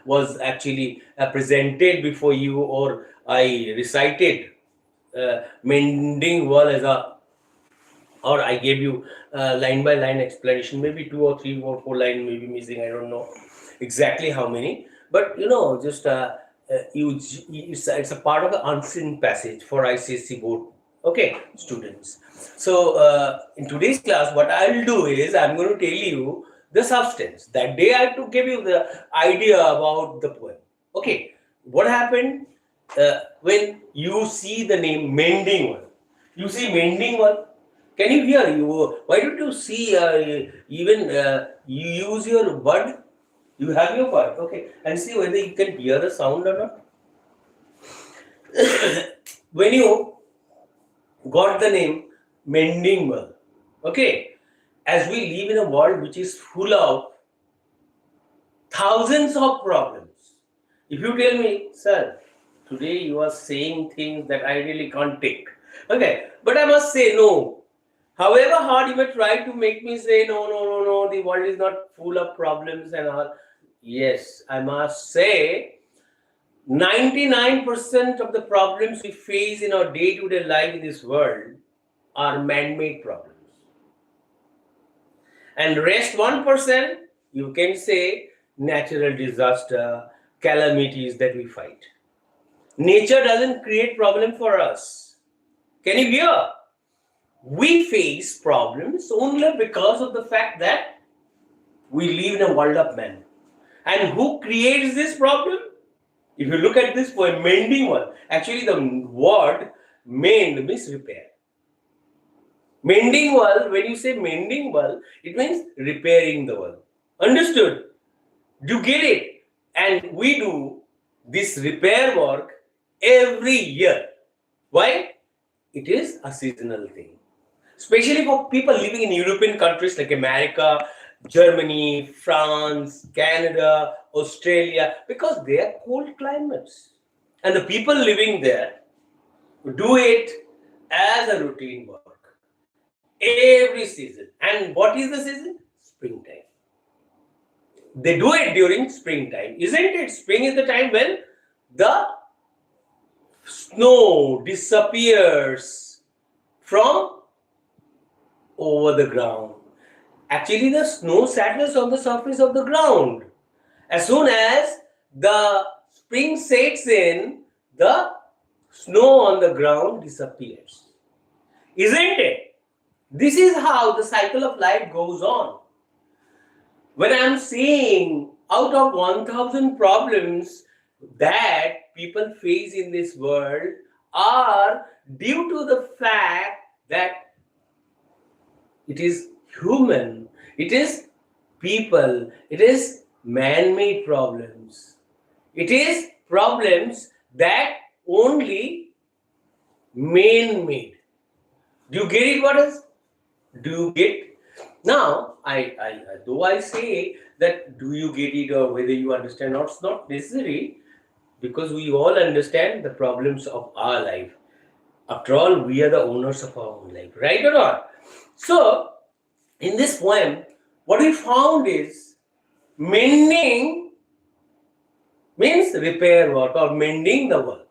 was actually presented before you, or I recited Mending World as a, or I gave you line by line explanation, maybe 2 or 3 or 4 lines maybe missing, I don't know exactly how many, but just it's a part of the unseen passage for ICSC board, okay, students. So in today's class, what I'll do is I'm going to tell you the substance. That day I have to give you the idea about the poem. Okay, what happened when you see the name Mending World? You see Mending World. Can you hear? Why don't you see? Even you use your bud. You have your bud, okay, and see whether you can hear the sound or not. When you got the name Mending World, okay, as we live in a world which is full of thousands of problems. If you tell me, sir, today you are saying things that I really can't take, okay, but I must say no. However hard you may try to make me say no, the world is not full of problems and all. Yes, I must say 99% of the problems we face in our day-to-day life in this world are man-made problems. And rest 1%, you can say natural disaster, calamities that we fight. Nature doesn't create problem for us. Can you hear? We face problems only because of the fact that we live in a world of man. And who creates this problem? If you look at this poem, Mending World, actually the word mend means repair. Mending world, when you say mending world, it means repairing the world. Understood? Do you get it? And we do this repair work every year. Why? It is a seasonal thing. Especially for people living in European countries like America, Germany, France, Canada, Australia, because they are cold climates. And the people living there do it as a routine work every season. And what is the season? Springtime. They do it during springtime, isn't it? Spring is the time when the snow disappears from over the ground. Actually, the snow settles on the surface of the ground. As soon as the spring sets in, the snow on the ground disappears. Isn't it? This is how the cycle of life goes on. When I'm saying out of 1,000 problems that people face in this world are due to the fact that it is human, it is people, it is man-made problems. It is problems that only man-made. Do you get it? What is? Do you get? Now, though I say that do you get it or whether you understand or not, it's not necessary, because we all understand the problems of our life. After all, we are the owners of our own life, right or not? So, in this poem, what we found is mending means repair work or mending the world.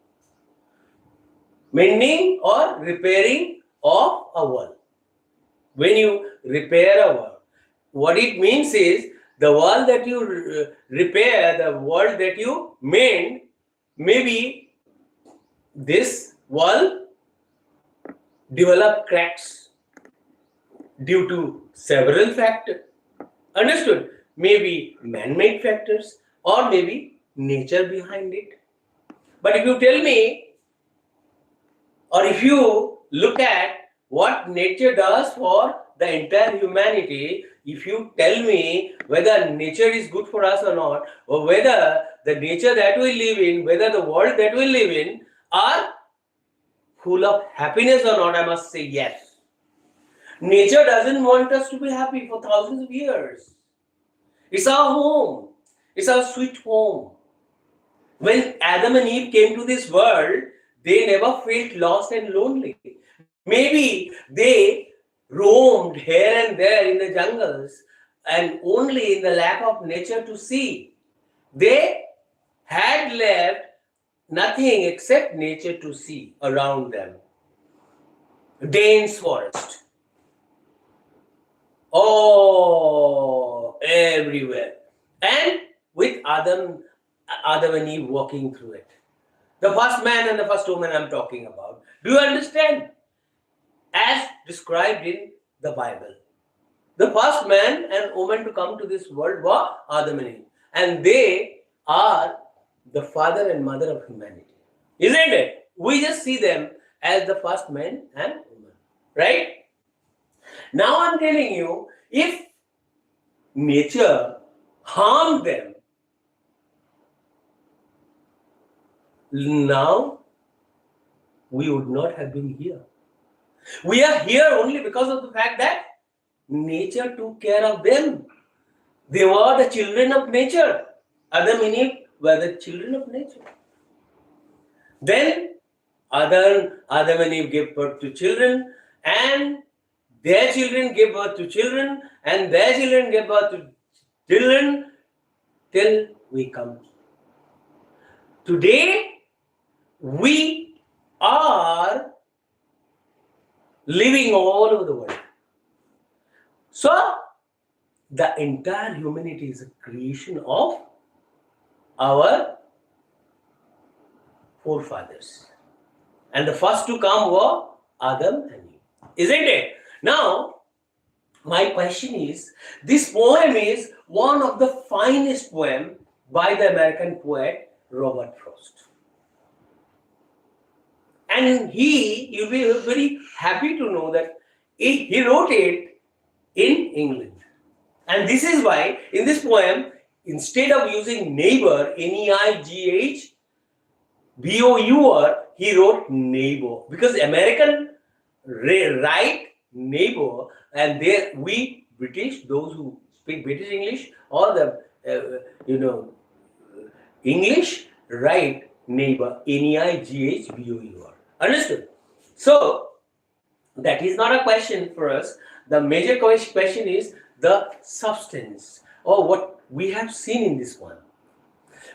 Mending or repairing of a world. When you repair a world, what it means is the world that you repair, the world that you mend, maybe this world develop cracks due to several factors. Understood? Maybe man-made factors or maybe nature behind it. But if you tell me, or if you look at what nature does for the entire humanity, if you tell me whether nature is good for us or not, or whether the nature that we live in, whether the world that we live in are full of happiness or not, I must say yes. Nature doesn't want us to be happy for thousands of years. It's our home. It's our sweet home. When Adam and Eve came to this world, they never felt lost and lonely. Maybe they roamed here and there in the jungles and only in the lap of nature to see They had left nothing except nature to see around them. Dense forest. Oh, everywhere. And with Adam and Eve walking through it. The first man and the first woman I'm talking about. Do you understand? As described in the Bible. The first man and woman to come to this world were Adam and Eve. And they are the father and mother of humanity. Isn't it? We just see them as the first man and woman. Right? Now I'm telling you, if nature harmed them, now we would not have been here. We are here only because of the fact that nature took care of them. They were the children of nature. Adam and Eve were the children of nature. Then Adam and Eve gave birth to children, and their children gave birth to children, and their children gave birth to children, till we come. Today, we are living all over the world. So, the entire humanity is a creation of our forefathers. And the first to come were Adam and Eve. Isn't it? Now, my question is, this poem is one of the finest poems by the American poet Robert Frost. And you'll be very happy to know that he wrote it in England. And this is why, in this poem, instead of using neighbor, N-E-I-G-H-B-O-U-R, he wrote neighbor. Because American write neighbor, and we British, those who speak British English, or the English, write neighbor, N-E-I-G-H-B-O-U-R. Understood? So, that is not a question for us. The major question is the substance, or what we have seen in this one.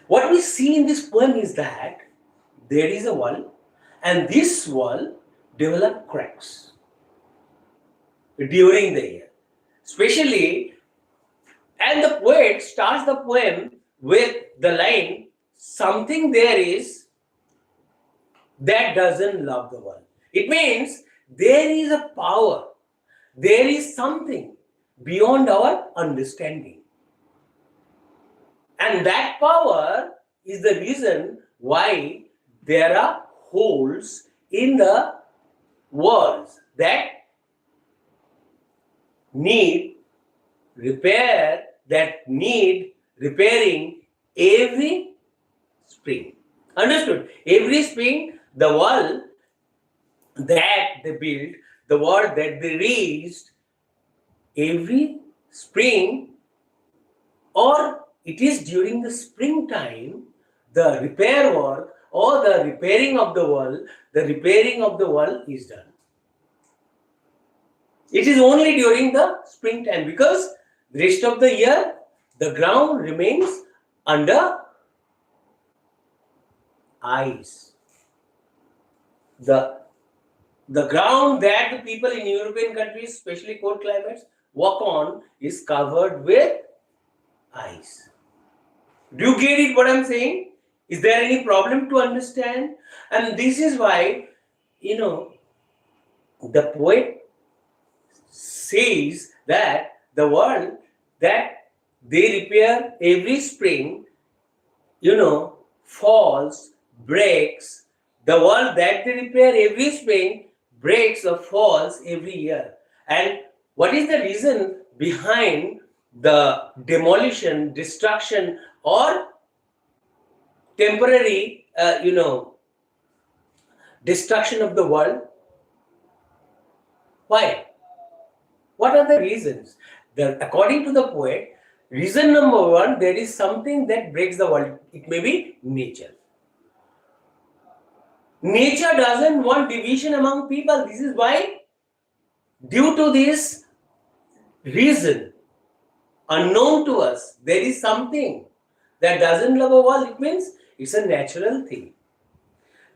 What we see in this poem is that there is a wall, and this wall developed cracks during the year. Especially, and the poet starts the poem with the line, something there is that doesn't love the world. It means there is a power, there is something beyond our understanding. And that power is the reason why there are holes in the walls that need repair, that need repairing every spring. Understood? Every spring, the wall that they built, the wall that they raised, every spring, or it is during the springtime, the repair work or the repairing of the wall is done. It is only during the springtime, because the rest of the year the ground remains under ice. The ground that the people in European countries, especially cold climates, walk on is covered with ice. Do you get it what I'm saying? Is there any problem to understand? And this is why, the poet says that the world that they repair every spring, falls, breaks. The world that they repair every spring breaks or falls every year. And what is the reason behind the demolition, destruction, or temporary, destruction of the world? Why? What are the reasons? According to the poet, reason number one, there is something that breaks the world. It may be nature. Nature doesn't want division among people. This is why, due to this reason, unknown to us, there is something that doesn't love a wall, it means it's a natural thing.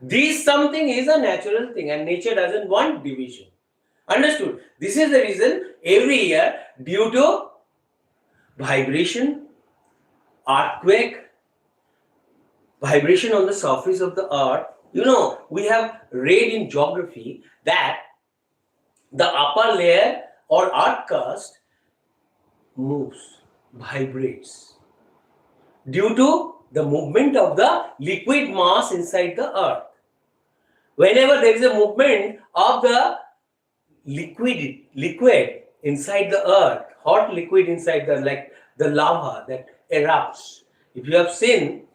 This something is a natural thing and nature doesn't want division. Understood? This is the reason every year, due to vibration, earthquake, vibration on the surface of the earth, we have read in geography that the upper layer or earth crust moves, vibrates due to the movement of the liquid mass inside the earth. Whenever there is a movement of the liquid inside the earth, hot liquid inside like the lava that erupts. If you have seen,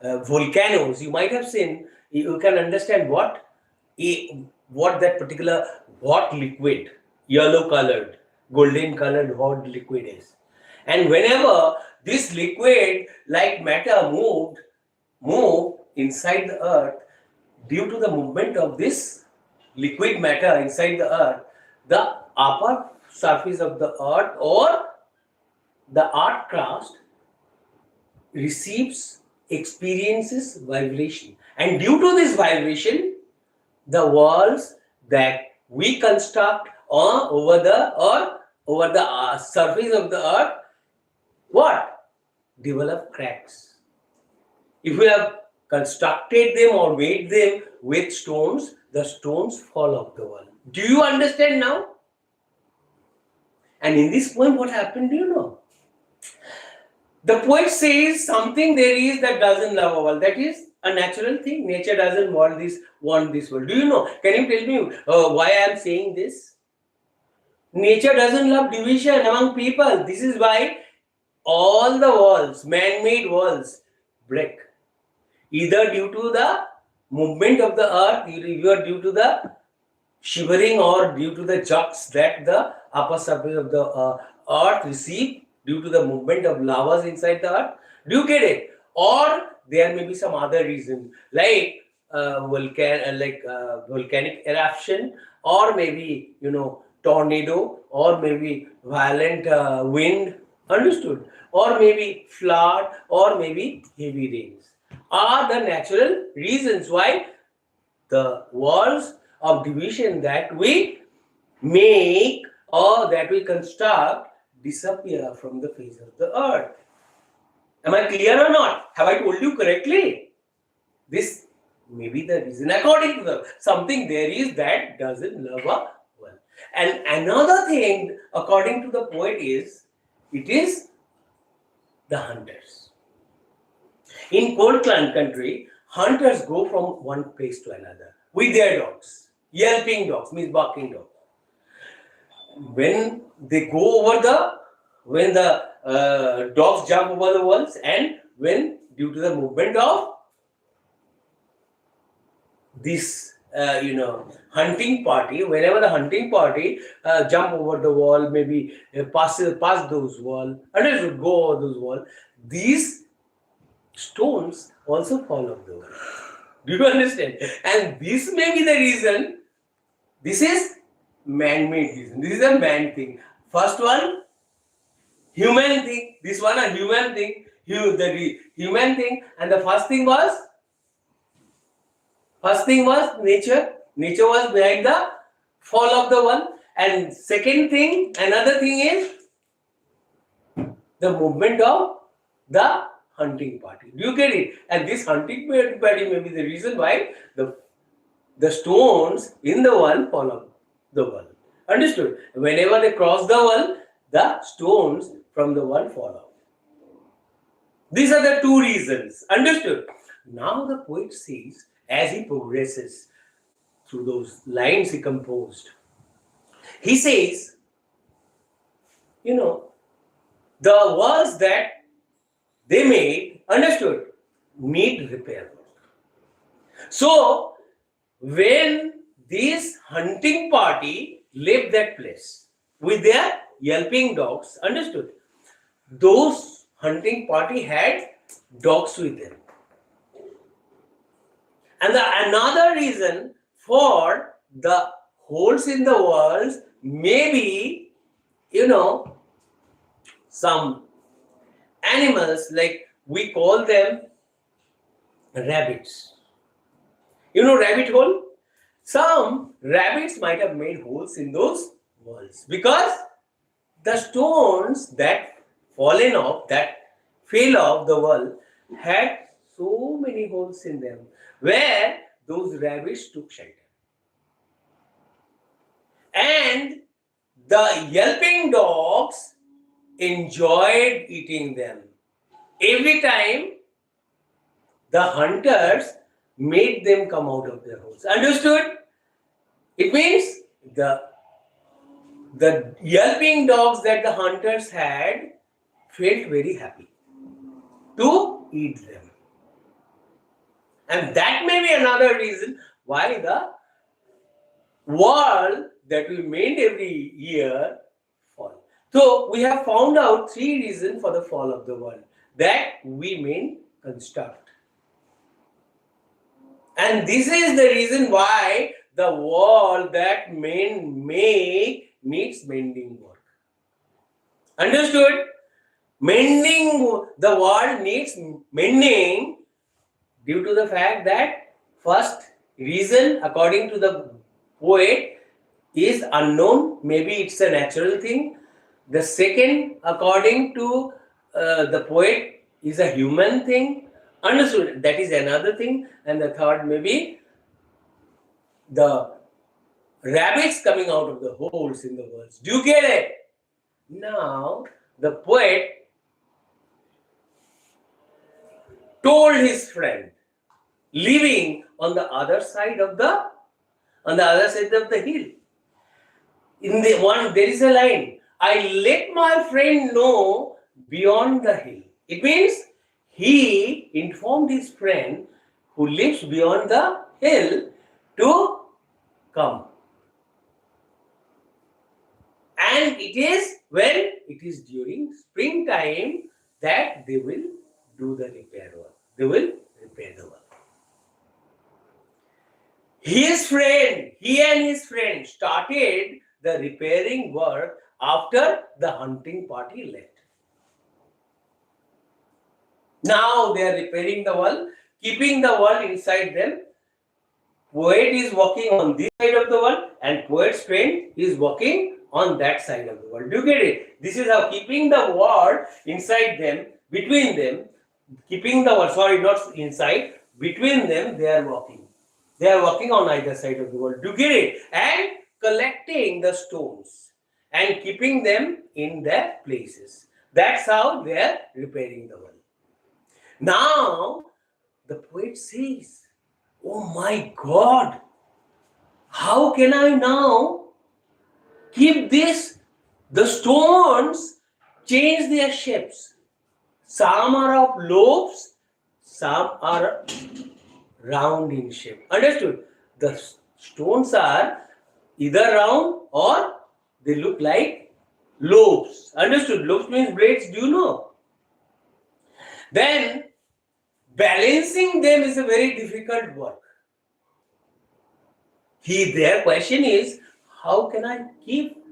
volcanoes, you might have seen, you can understand what that particular hot liquid, yellow colored, golden colored hot liquid is. And whenever this liquid like matter move inside the earth, due to the movement of this liquid matter inside the earth, the upper surface of the earth or the earth crust experiences vibration. And due to this vibration, the walls that we construct over the surface of the earth, develop cracks. If we have constructed them or made them with stones, the stones fall off the wall. Do you understand now? And in this poem, what happened, do you know? The poet says something there is that doesn't love a wall. That is a natural thing. Nature doesn't want this world. Do you know? Can you tell me why I am saying this? Nature doesn't love division among people. This is why all the walls, man-made walls, break. Either due to the movement of the earth, either due to the shivering or due to the jocks that the upper surface of the earth receive due to the movement of lavas inside the earth. Do you get it? Or there may be some other reason like volcanic eruption, or maybe tornado, or maybe violent wind. Understood? Or maybe flood, or maybe heavy rains are the natural reasons why the walls of division that we make or that we construct disappear from the face of the earth. Am I clear or not? Have I told you correctly? This may be the reason. According to something there is that doesn't love a wall. And another thing, according to the poet, is it is the hunters. In cold country, hunters go from one place to another with their dogs, yelping dogs, means barking dogs. When they go over when the dogs jump over the walls, and when due to the movement of this hunting party, whenever the hunting party jump over the wall, maybe pass those walls, and go over those walls, these stones also fall off the wall. Do you understand? And this may be the reason. This is man-made reason. This is a man thing. First one, human thing. This one a human thing. The human thing. And the first thing was nature. Nature was behind the fall of the wall. And second thing, another thing is the movement of the hunting party. Do you get it? And this hunting party may be the reason why the stones in the wall fall off the wall. Understood? Whenever they cross the wall, the stones from the wall fall off. These are the two reasons. Understood? Now the poet says, as he progresses through those lines he composed, he says, the walls that they made, understood, need repair. So, when this hunting party left that place with their yelping dogs, understood, those hunting party had dogs with them. And another reason for the holes in the walls may be, some animals, like we call them rabbits. You know rabbit hole? Some rabbits might have made holes in those walls because the stones that fallen off, that fell off the wall, had so many holes in them where those rabbits took shelter. And the yelping dogs enjoyed eating them. Every time the hunters made them come out of their holes. Understood? It means the yelping dogs that the hunters had felt very happy to eat them. And that may be another reason why the wall that we mend every year fall. So we have found out 3 reasons for the fall of the wall that we men construct. And this is the reason why the wall that men make needs mending work. Understood? Mending, the wall needs mending due to the fact that first reason, according to the poet, is unknown. Maybe it's a natural thing. The second, according to the poet, is a human thing. Understood? That is another thing. And the third may be the rabbits coming out of the holes in the walls. Do you get it? Now, the poet told his friend, living on the other side of the hill. In the one, there is a line. I let my friend know beyond the hill. It means he informed his friend who lives beyond the hill to come. And it is when it is during springtime that they will do the repair work. They will repair the work. He and his friend started the repairing work after the hunting party left. Now they are repairing the wall, keeping the wall inside them. Poet is walking on this side of the wall and poet's friend is walking on that side of the wall. Do you get it? This is how keeping the wall inside them, between them, keeping the wall, sorry, not inside, between them they are walking. They are walking on either side of the wall. Do you get it? And collecting the stones and keeping them in their places. That's how they are repairing the wall. Now, the poet says, oh my God, how can I now keep this? The stones change their shapes. Some are of lobes, some are round in shape. Understood? The stones are either round or they look like lobes. Understood? Lobes means blades. Do you know? Then balancing them is a very difficult work. Their question is, how can I keep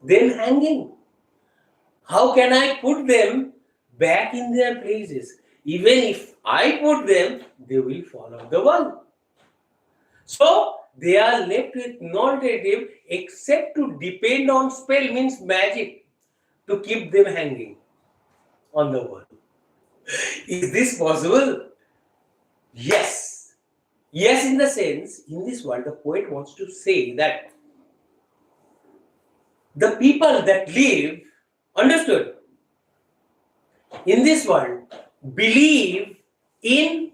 them hanging? How can I put them back in their places? Even if I put them, they will fall off the wall. So they are left with no alternative except to depend on spell, means magic, to keep them hanging on the wall. Is this possible? Yes. Yes, in the sense, in this world, the poet wants to say that the people that live, understood, in this world, believe in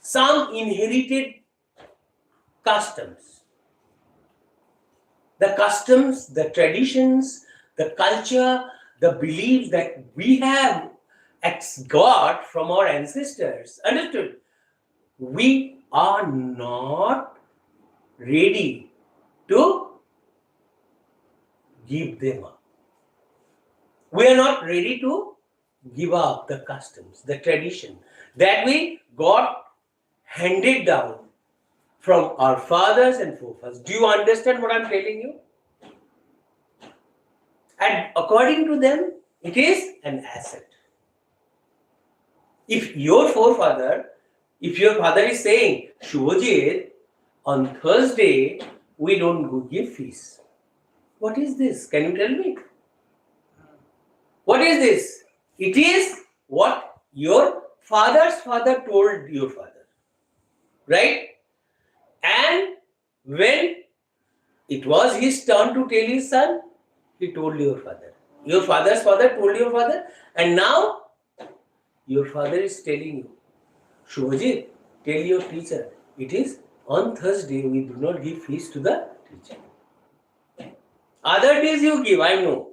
some inherited customs. The customs, the traditions, the culture, the beliefs that we have got from our ancestors. Understood? We are not ready to give them up. We are not ready to give up the customs, the tradition that we got handed down from our fathers and forefathers. Do you understand what I'm telling you? And according to them, it is an asset. If your forefather, if your father is saying, Shubhajit, on Thursday we don't go give fees. What is this? Can you tell me? What is this? It is what your father's father told your father. Right? And when it was his turn to tell his son, he told your father. Your father's father told your father, and now your father is telling you, Shubhajit, tell your teacher, it is on Thursday we do not give fees to the teacher. Other days you give, I know.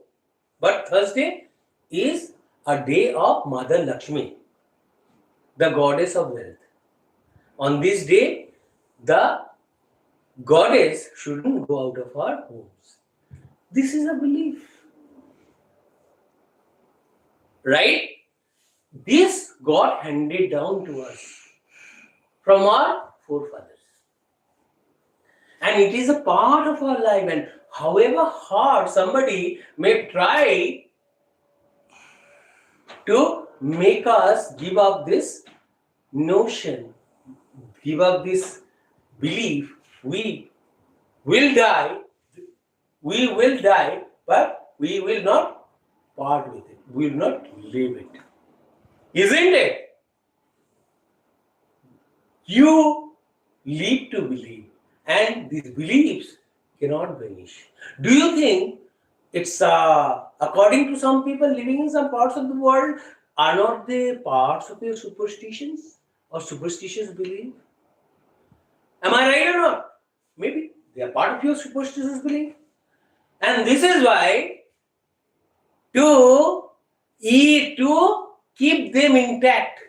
But Thursday is a day of Mother Lakshmi, the goddess of wealth. On this day, the goddess shouldn't go out of our homes. This is a belief. Right? This got handed down to us from our forefathers. And it is a part of our life. And however hard somebody may try to make us give up this notion, give up this belief, we will die, but we will not part with it, we will not leave it. Isn't it? You need to believe, and these beliefs cannot vanish. Do you think it's according to some people living in some parts of the world, are not they parts of your superstitions or superstitious belief? Am I right or not? Maybe they are part of your superstitious belief. And this is why to keep them intact,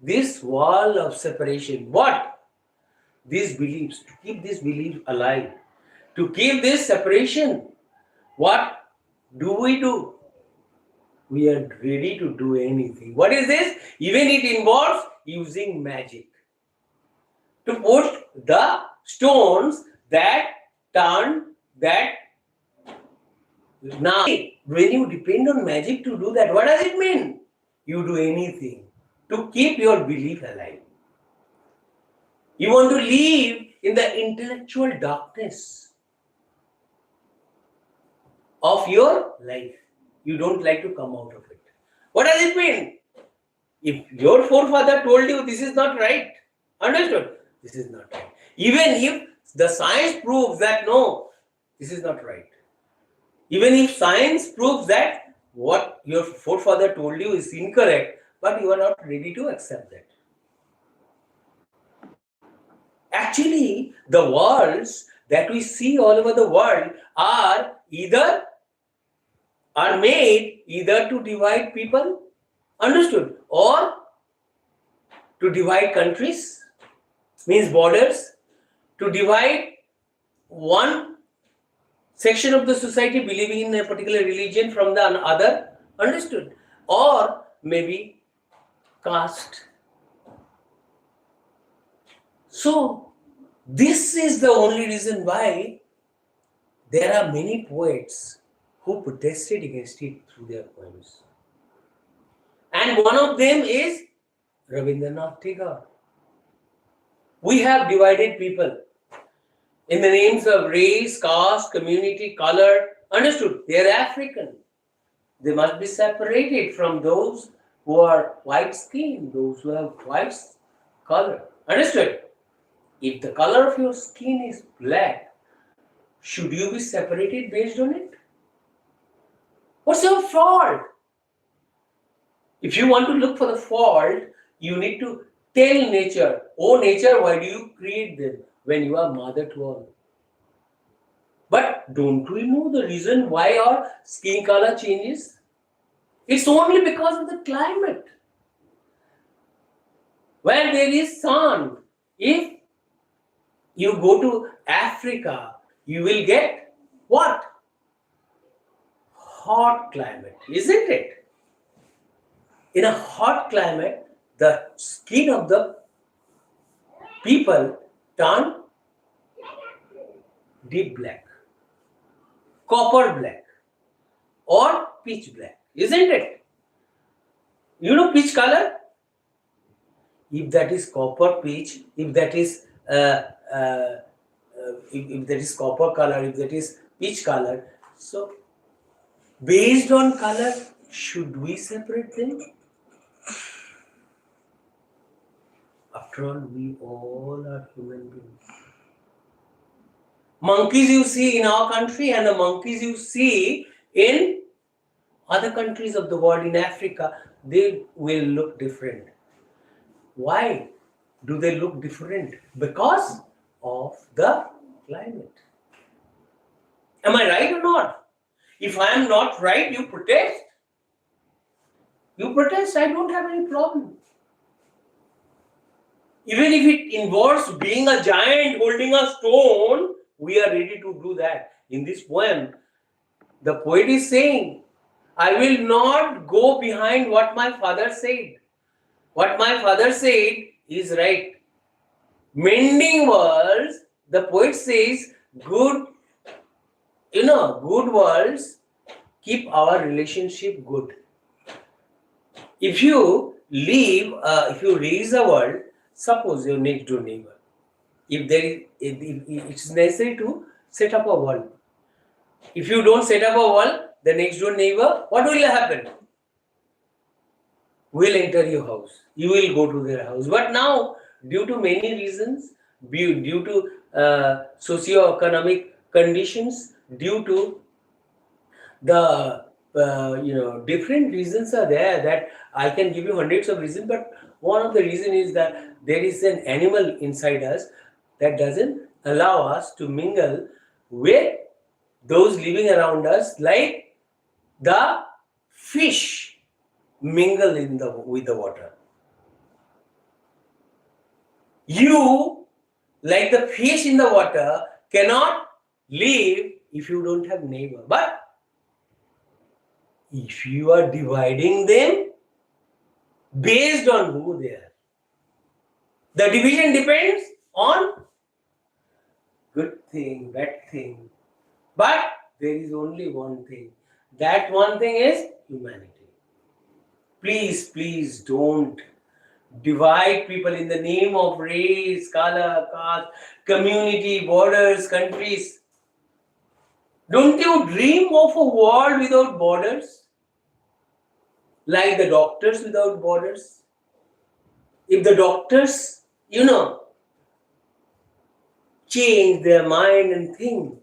this wall of separation, what? These beliefs, to keep this belief alive, to keep this separation, what do? We are ready to do anything. What is this? Even it involves using magic to put the stones that turn that. Now, when you depend on magic to do that, what does it mean? You do anything to keep your belief alive. You want to live in the intellectual darkness of your life. You don't like to come out of it. What does it mean? If your forefather told you this is not right, understood? This is not right. Even if the science proves that no, this is not right. Even if science proves that what your forefather told you is incorrect, but you are not ready to accept that. Actually, the worlds that we see all over the world are made either to divide people, understood, or to divide countries, means borders, to divide one section of the society believing in a particular religion from the other, understood, or maybe caste. So, this is the only reason why there are many poets who protested against it through their poems. And one of them is Rabindranath Tagore. We have divided people in the names of race, caste, community, color. Understood? They are African. They must be separated from those who are white skinned, those who have white color. Understood? If the color of your skin is black, should you be separated based on it? What's your fault? If you want to look for the fault, you need to tell nature, oh nature, why do you create them when you are mother to all? But don't we know the reason why our skin color changes? It's only because of the climate. Where there is sun, if you go to Africa, you will get what? Hot climate, isn't it? In a hot climate, the skin of the people turn deep black, copper black, or pitch black, isn't it? You know pitch color? if that is copper pitch, if that is if that is copper color, if that is pitch color, so based on color, should we separate them? After all, we all are human beings. Monkeys you see in our country and the monkeys you see in other countries of the world, in Africa, they will look different. Why do they look different? Because of the climate. Am I right or not? If I am not right, you protest. You protest, I don't have any problem. Even if it involves being a giant holding a stone, we are ready to do that. In this poem, the poet is saying, I will not go behind what my father said. What my father said is right. Mending worlds, the poet says, good worlds keep our relationship good. If you raise a world, suppose your next door neighbor, if it's necessary to set up a wall. If you don't set up a wall, the next door neighbor, what will happen? Will enter your house. You will go to their house. But now, due to many reasons, due to socio-economic conditions, due to the different reasons are there, that I can give you hundreds of reasons, but one of the reason is that there is an animal inside us that doesn't allow us to mingle with those living around us, like the fish mingle with the water. You, like the fish in the water, cannot live if you don't have neighbor. But if you are dividing them based on who they are, the division depends on good thing, bad thing. But there is only one thing. That one thing is humanity. Please, please don't divide people in the name of race, color, caste, community, borders, countries. Don't you dream of a world without borders? Like the doctors without borders? If the doctors, change their mind and think,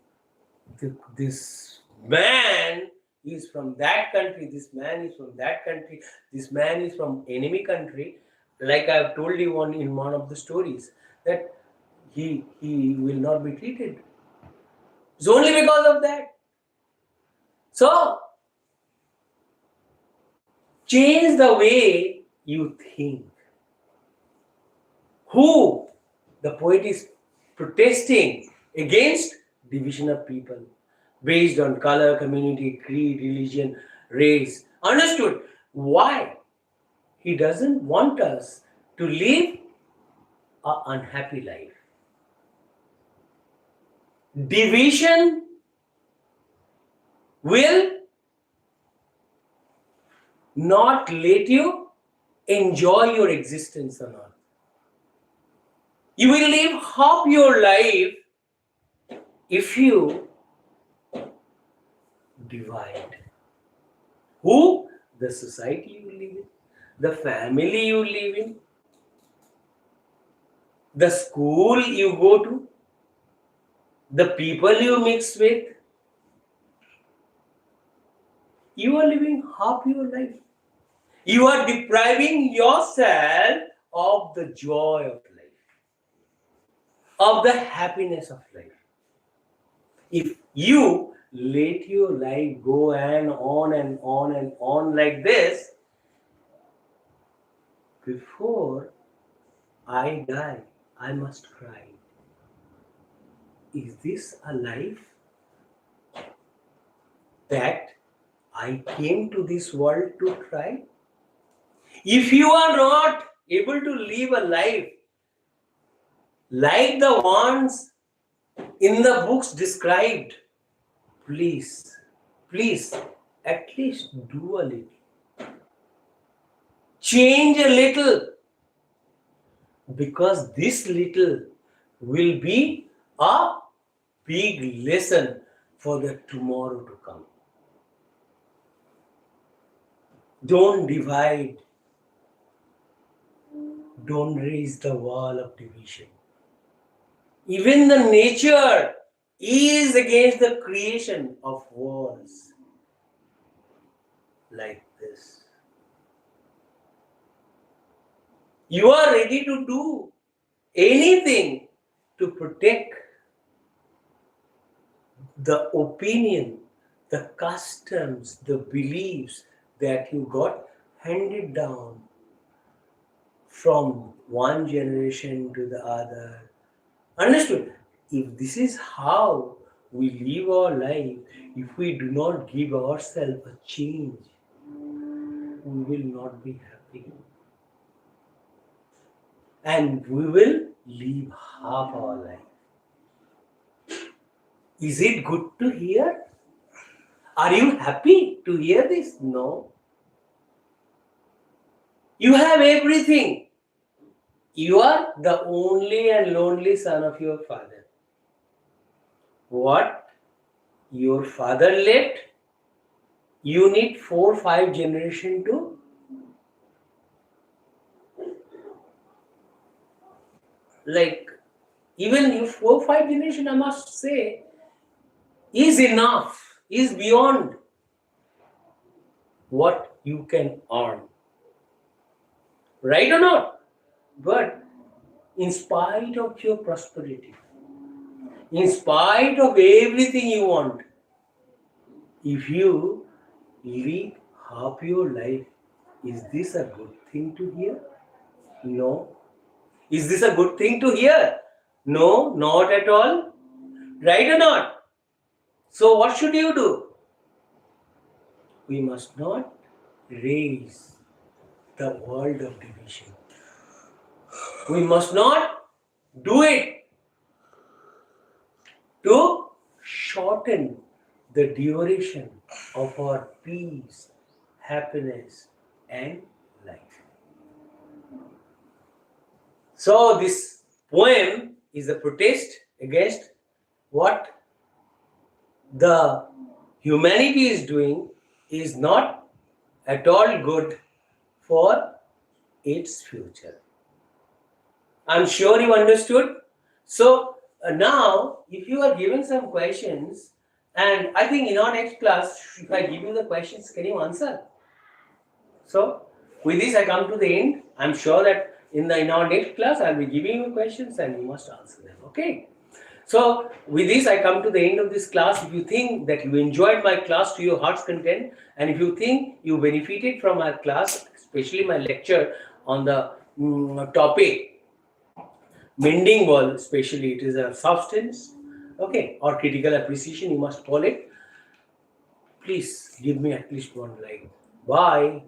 this man is from that country, this man is from that country, this man is from enemy country, like I've told you in one of the stories, that he will not be treated. It's only because of that. So, change the way you think. Who? The poet is protesting against division of people based on color, community, creed, religion, race. Understood? Why? He doesn't want us to live an unhappy life. Division will not let you enjoy your existence on earth. You will live half your life if you divide. Who? The society you live in, the family you live in, the school you go to, the people you mix with. You are living half your life. You are depriving yourself of the joy of life, of the happiness of life. If you let your life go and on and on and on like this, before I die, I must cry. Is this a life that I came to this world to try? If you are not able to live a life like the ones in the books described, please, at least do a little. Change a little. because this little will be a big lesson for the tomorrow to come. Don't divide. Don't raise the wall of division. Even the nature is against the creation of walls like this. You are ready to do anything to protect the opinion, the customs, the beliefs that you got handed down from one generation to the other. Understood? If this is how we live our life, if we do not give ourselves a change, we will not be happy. And we will live half our life. Is it good to hear? Are you happy to hear this? No. You have everything. You are the only and lonely son of your father. What your father left, you need 4 or 5 generations to even if 4 or 5 generations, I must say, is enough, is beyond what you can earn. Right or not? But in spite of your prosperity, in spite of everything you want, if you live half your life, is this a good thing to hear? No. Is this a good thing to hear? No, not at all. Right or not? So what should you do? We must not raise the world of division. We must not do it to shorten the duration of our peace, happiness, and life. So this poem is a protest against what the humanity is doing is not at all good for its future. I'm sure you understood. So now, if you are given some questions, and I think in our next class, if I give you the questions, can you answer? So with this, I come to the end. I'm sure that in our next class, I'll be giving you questions and you must answer them. Okay. So with this, I come to the end of this class. If you think that you enjoyed my class to your heart's content, and if you think you benefited from my class, especially my lecture on the topic mending wall, especially it is a substance, okay, or critical appreciation, you must call it. Please give me at least one like. Bye.